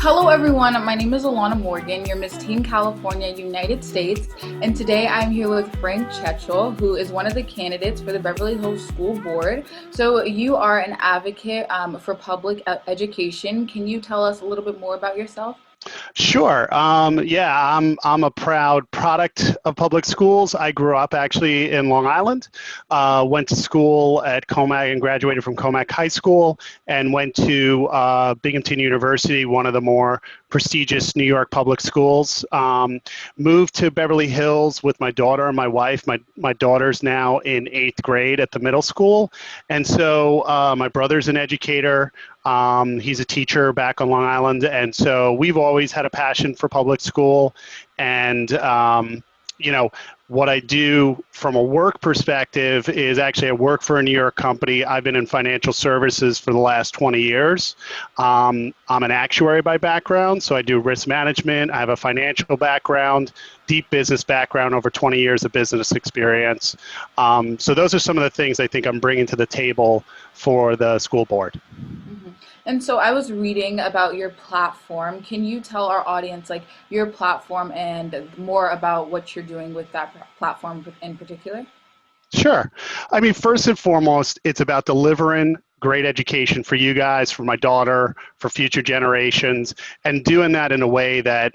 Hello everyone, my name is Alana Morgan, your Miss Teen California, United States, and today I'm here with Frank Chechel, who is one of the candidates for the Beverly Hills School Board. So you are an advocate for public education. Can you tell us a little bit more about yourself? Sure. I'm a proud product of public schools. I grew up actually in Long Island, went to school at Comac and graduated from Comac High School, and went to Binghamton University, one of the more prestigious New York public schools. Moved to Beverly Hills with my daughter and my wife. My daughter's now in 8th grade at the middle school, and so my brother's an educator. He's a teacher back on Long Island, and so we've always had a passion for public school. And what I do from a work perspective is actually I work for a New York company. I've been in financial services for the last 20 years. I'm an actuary by background, so I do risk management. I have a financial background, deep business background, over 20 years of business experience. So those are some of the things I think I'm bringing to the table for the school board. And so I was reading about your platform. Can you tell our audience like your platform and more about what you're doing with that platform in particular? Sure. I mean, first and foremost, it's about delivering great education for you guys, for my daughter, for future generations, and doing that in a way that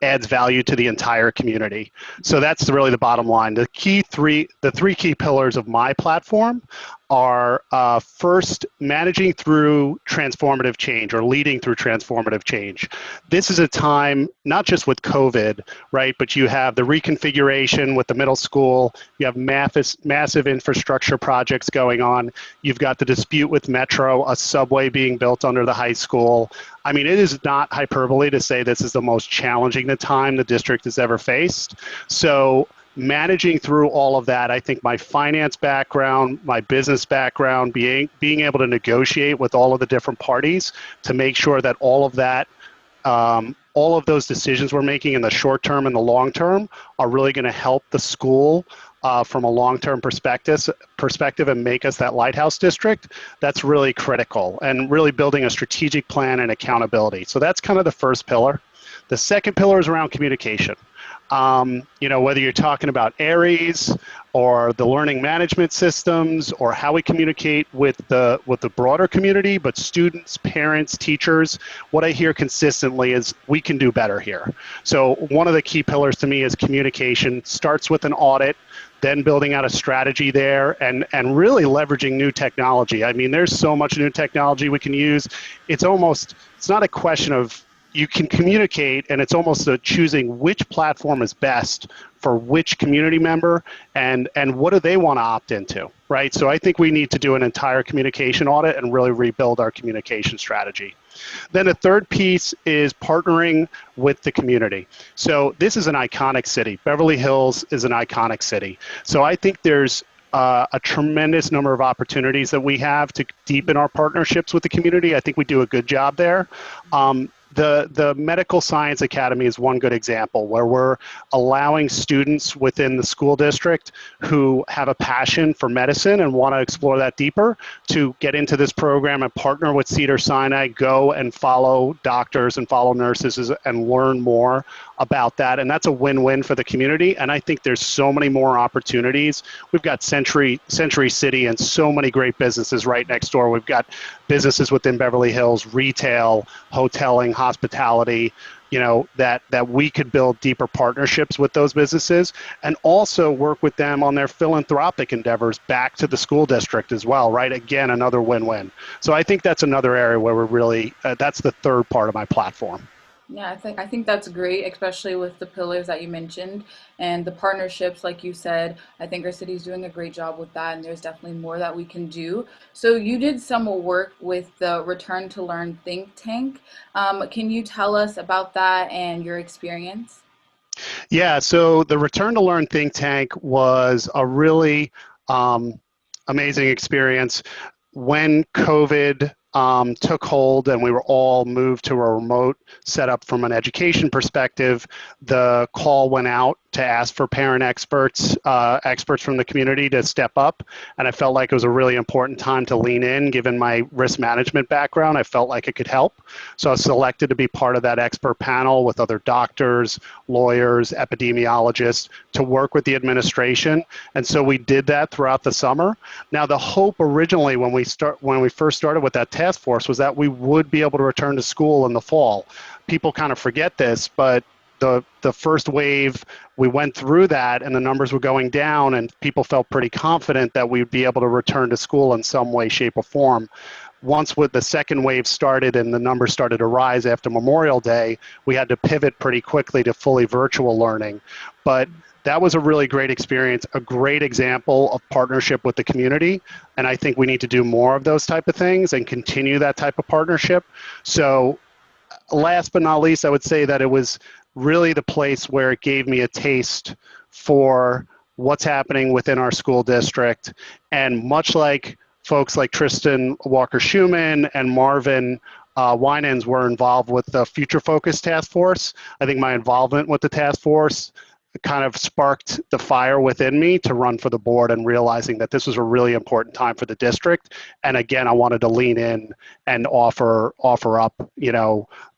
adds value to the entire community. So that's really the bottom line. The three key pillars of my platform are first, managing through transformative change or leading through transformative change. This is a time, not just with COVID, right, but you have the reconfiguration with the middle school, you have massive infrastructure projects going on, you've got the dispute with Metro, a subway being built under the high school. I mean, it is not hyperbole to say this is the most challenging time the district has ever faced. So managing through all of that, I think my finance background, my business background, being able to negotiate with all of the different parties to make sure that all of that, all of those decisions we're making in the short term and the long term are really going to help the school from a long-term perspective and make us that lighthouse district. That's really critical, and really building a strategic plan and accountability. So that's kind of the first pillar. The second pillar is around communication. Whether you're talking about ARIES or the learning management systems or how we communicate with the broader community, but students, parents, teachers, what I hear consistently is we can do better here. So one of the key pillars to me is communication. Starts with an audit, then building out a strategy there, and really leveraging new technology. I mean, there's so much new technology we can use. It's not a question of, you can communicate, and it's almost choosing which platform is best for which community member and what do they want to opt into, right? So I think we need to do an entire communication audit and really rebuild our communication strategy. Then the third piece is partnering with the community. So this is an iconic city. Beverly Hills is an iconic city. So I think there's a tremendous number of opportunities that we have to deepen our partnerships with the community. I think we do a good job there. The Medical Science Academy is one good example where we're allowing students within the school district who have a passion for medicine and want to explore that deeper to get into this program and partner with Cedars-Sinai, go and follow doctors and follow nurses and learn more about that. And that's a win-win for the community. And I think there's so many more opportunities. We've got Century City and so many great businesses right next door. We've got businesses within Beverly Hills, retail, hoteling, hospitality, that we could build deeper partnerships with those businesses and also work with them on their philanthropic endeavors back to the school district as well, right? Again, another win-win. So I think that's another area where we're really, that's the third part of my platform. Yeah, I think that's great, especially with the pillars that you mentioned and the partnerships, like you said. I think our city's doing a great job with that, and there's definitely more that we can do. So you did some work with the Return to Learn think tank. Can you tell us about that and your experience? Yeah, so the Return to Learn think tank was a really amazing experience. When COVID took hold and we were all moved to a remote setup from an education perspective, the call went out to ask for parent experts, experts from the community to step up. And I felt like it was a really important time to lean in, given my risk management background. I felt like it could help. So I was selected to be part of that expert panel with other doctors, lawyers, epidemiologists to work with the administration. And so we did that throughout the summer. Now, the hope originally when we first started with that task force was that we would be able to return to school in the fall. People kind of forget this, but the first wave, we went through that and the numbers were going down and people felt pretty confident that we'd be able to return to school in some way, shape, or form. Once with the second wave started and the numbers started to rise after Memorial Day, we had to pivot pretty quickly to fully virtual learning. But that was a really great experience, a great example of partnership with the community. And I think we need to do more of those type of things and continue that type of partnership. So last but not least, I would say that it was really the place where it gave me a taste for what's happening within our school district. And much like folks like Tristan Walker-Schumann and Marvin Winans were involved with the Future Focus Task Force, I think my involvement with the task force kind of sparked the fire within me to run for the board and realizing that this was a really important time for the district. And again, I wanted to lean in and offer up,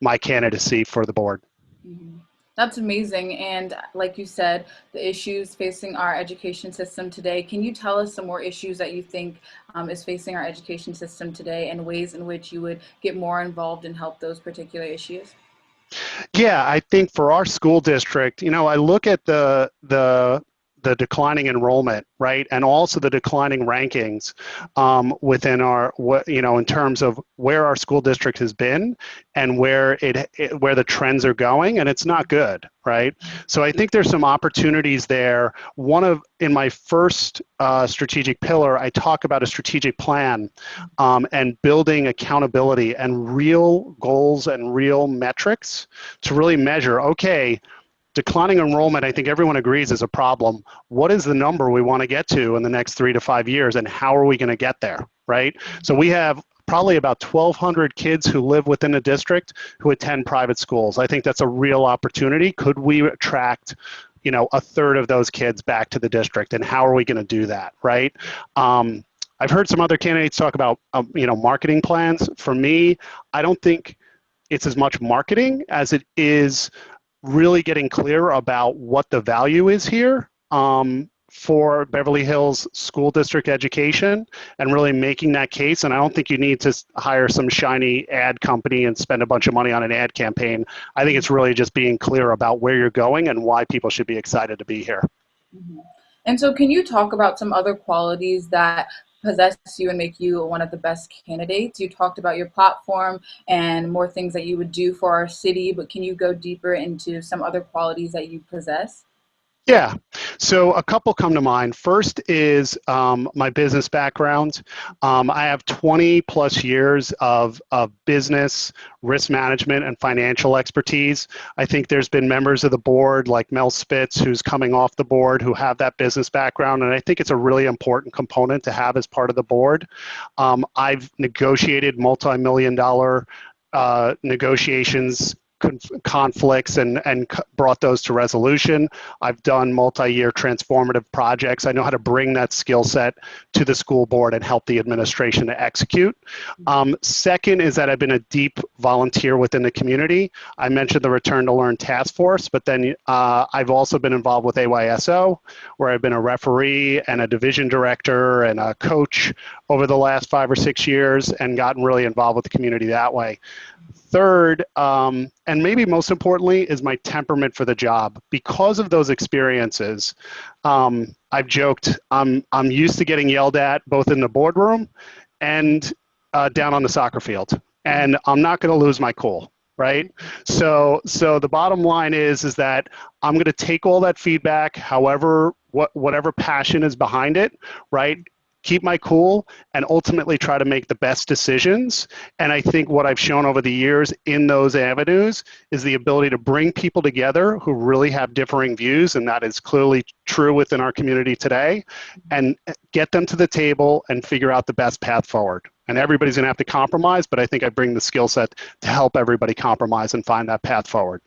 my candidacy for the board. Mhm. That's amazing. And like you said, the issues facing our education system today, can you tell us some more issues that you think is facing our education system today and ways in which you would get more involved and help those particular issues? Yeah, I think for our school district, I look at the declining enrollment, right, and also the declining rankings within in terms of where our school district has been and where where the trends are going, and it's not good, right? So I think there's some opportunities there. In my first strategic pillar, I talk about a strategic plan and building accountability and real goals and real metrics to really measure, okay, declining enrollment, I think everyone agrees is a problem. What is the number we want to get to in the next 3 to 5 years, and how are we going to get there, right? So we have probably about 1,200 kids who live within the district who attend private schools. I think that's a real opportunity. Could we attract, a third of those kids back to the district, and how are we going to do that, right? I've heard some other candidates talk about, marketing plans. For me, I don't think it's as much marketing as it is really getting clear about what the value is here for Beverly Hills School District education and really making that case. And I don't think you need to hire some shiny ad company and spend a bunch of money on an ad campaign. I think it's really just being clear about where you're going and why people should be excited to be here. Mhm. And so can you talk about some other qualities that possess you and make you one of the best candidates? You talked about your platform and more things that you would do for our city, but can you go deeper into some other qualities that you possess? Yeah, so a couple come to mind. First is my business background. I have 20 plus years of business, risk management, and financial expertise. I think there's been members of the board like Mel Spitz, who's coming off the board, who have that business background, and I think it's a really important component to have as part of the board. I've negotiated multi-million-dollar negotiations, conflicts and brought those to resolution. I've done multi-year transformative projects. I know how to bring that skill set to the school board and help the administration to execute. Second is that I've been a deep volunteer within the community. I mentioned the Return to Learn Task Force, but then I've also been involved with AYSO, where I've been a referee and a division director and a coach over the last 5 or 6 years and gotten really involved with the community that way. Third, and maybe most importantly, is my temperament for the job. Because of those experiences, I've joked, I'm used to getting yelled at both in the boardroom and down on the soccer field. And I'm not going to lose my cool, right? So the bottom line is that I'm going to take all that feedback, whatever passion is behind it, right? Keep my cool and ultimately try to make the best decisions. And I think what I've shown over the years in those avenues is the ability to bring people together who really have differing views, and that is clearly true within our community today, and get them to the table and figure out the best path forward. And everybody's going to have to compromise, but I think I bring the skill set to help everybody compromise and find that path forward.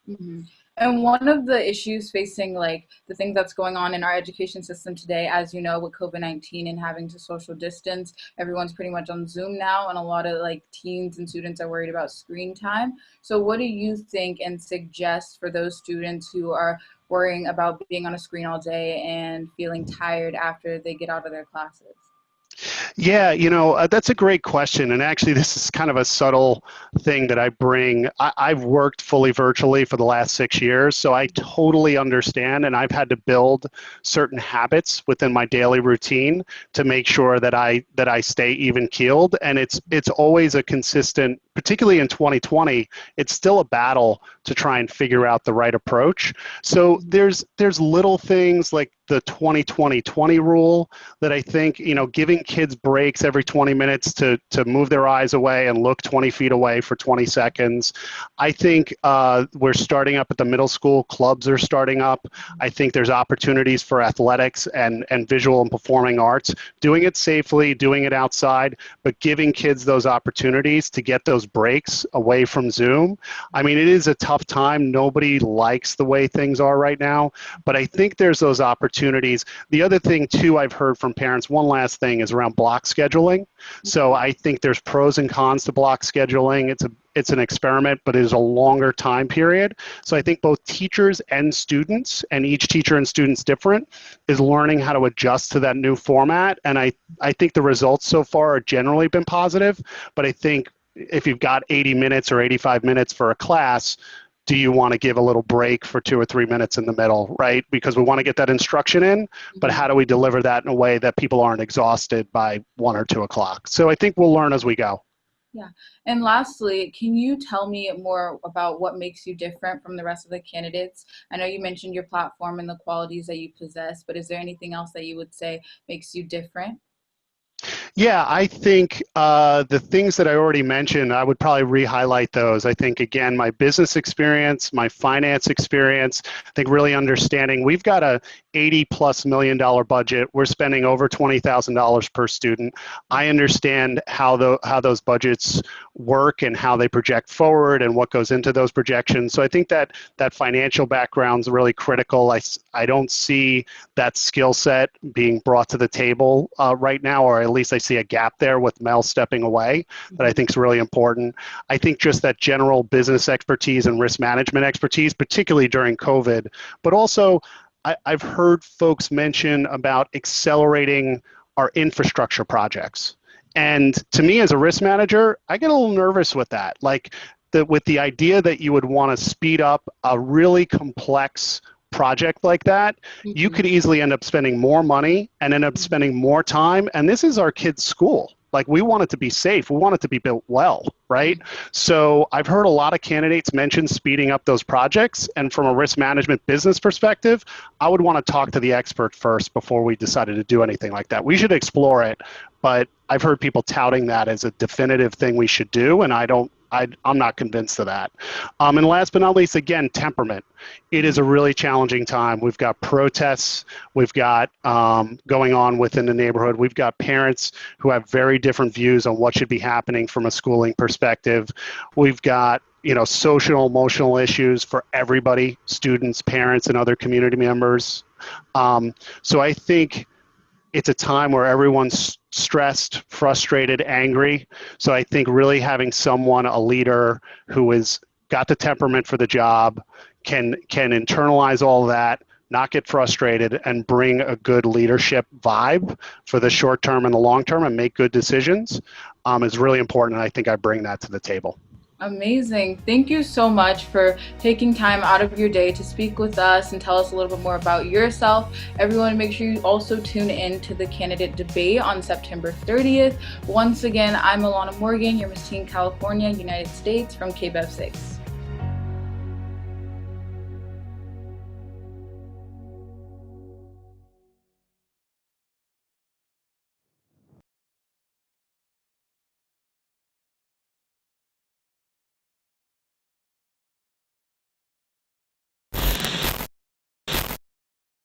Mhm. And one of the issues facing like the thing that's going on in our education system today, as you know, with COVID-19 and having to social distance, everyone's pretty much on Zoom now, and a lot of like teens and students are worried about screen time. So what do you think and suggest for those students who are worrying about being on a screen all day and feeling tired after they get out of their classes? Yeah, that's a great question. And actually, this is kind of a subtle thing that I bring. I've worked fully virtually for the last 6 years, so I totally understand. And I've had to build certain habits within my daily routine to make sure that I stay even keeled. And it's always a consistent, particularly in 2020, it's still a battle to try and figure out the right approach. So there's little things like the 20-20-20 rule that I think, giving kids breaks every 20 minutes to move their eyes away and look 20 feet away for 20 seconds. I think we're starting up at the middle school. Clubs are starting up. I think there's opportunities for athletics and visual and performing arts, doing it safely, doing it outside, but giving kids those opportunities to get those breaks away from Zoom. I mean, it is a tough time. Nobody likes the way things are right now, but I think there's those opportunities. The other thing too I've heard from parents, one last thing, is around block scheduling. So I think there's pros and cons to block scheduling. It's an experiment, but it is a longer time period. So I think both teachers and students, and each teacher and student's different, is learning how to adjust to that new format. And I think the results so far are generally been positive, but I think if you've got 80 minutes or 85 minutes for a class, do you want to give a little break for 2 or 3 minutes in the middle, right? Because we want to get that instruction in, but how do we deliver that in a way that people aren't exhausted by 1 or 2 o'clock? So I think we'll learn as we go. Yeah. And lastly, can you tell me more about what makes you different from the rest of the candidates? I know you mentioned your platform and the qualities that you possess, but is there anything else that you would say makes you different? Yeah, I think the things that I already mentioned, I would probably re-highlight those. I think, again, my business experience, my finance experience, I think really understanding we've got a $80+ million budget. We're spending over $20,000 per student. I understand how those budgets work and how they project forward and what goes into those projections. So I think that financial background is really critical. I don't see that skill set being brought to the table right now, or at least I see a gap there with Mel stepping away that I think is really important. I think just that general business expertise and risk management expertise, particularly during COVID, but also I've heard folks mention about accelerating our infrastructure projects. And to me, as a risk manager, I get a little nervous with that. Like with the idea that you would want to speed up a really complex project like that, you could easily end up spending more money and end up spending more time. And this is our kids' school. Like, we want it to be safe. We want it to be built well, right? So I've heard a lot of candidates mention speeding up those projects. And from a risk management business perspective, I would want to talk to the expert first before we decided to do anything like that. We should explore it, but I've heard people touting that as a definitive thing we should do, and I'm not convinced of that. And last but not least, again, temperament. It is a really challenging time. We've got protests. We've got going on within the neighborhood. We've got parents who have very different views on what should be happening from a schooling perspective. We've got social, emotional issues for everybody, students, parents, and other community members. So I think it's a time where everyone's stressed, frustrated, angry. So I think really having someone, a leader who has got the temperament for the job, can internalize all that, not get frustrated, and bring a good leadership vibe for the short term and the long term and make good decisions is really important. And I think I bring that to the table. Amazing. Thank you so much for taking time out of your day to speak with us and tell us a little bit more about yourself. Everyone, make sure you also tune in to the candidate debate on September 30th. Once again, I'm Alana Morgan, your Miss Teen California, United States from KBEV 6.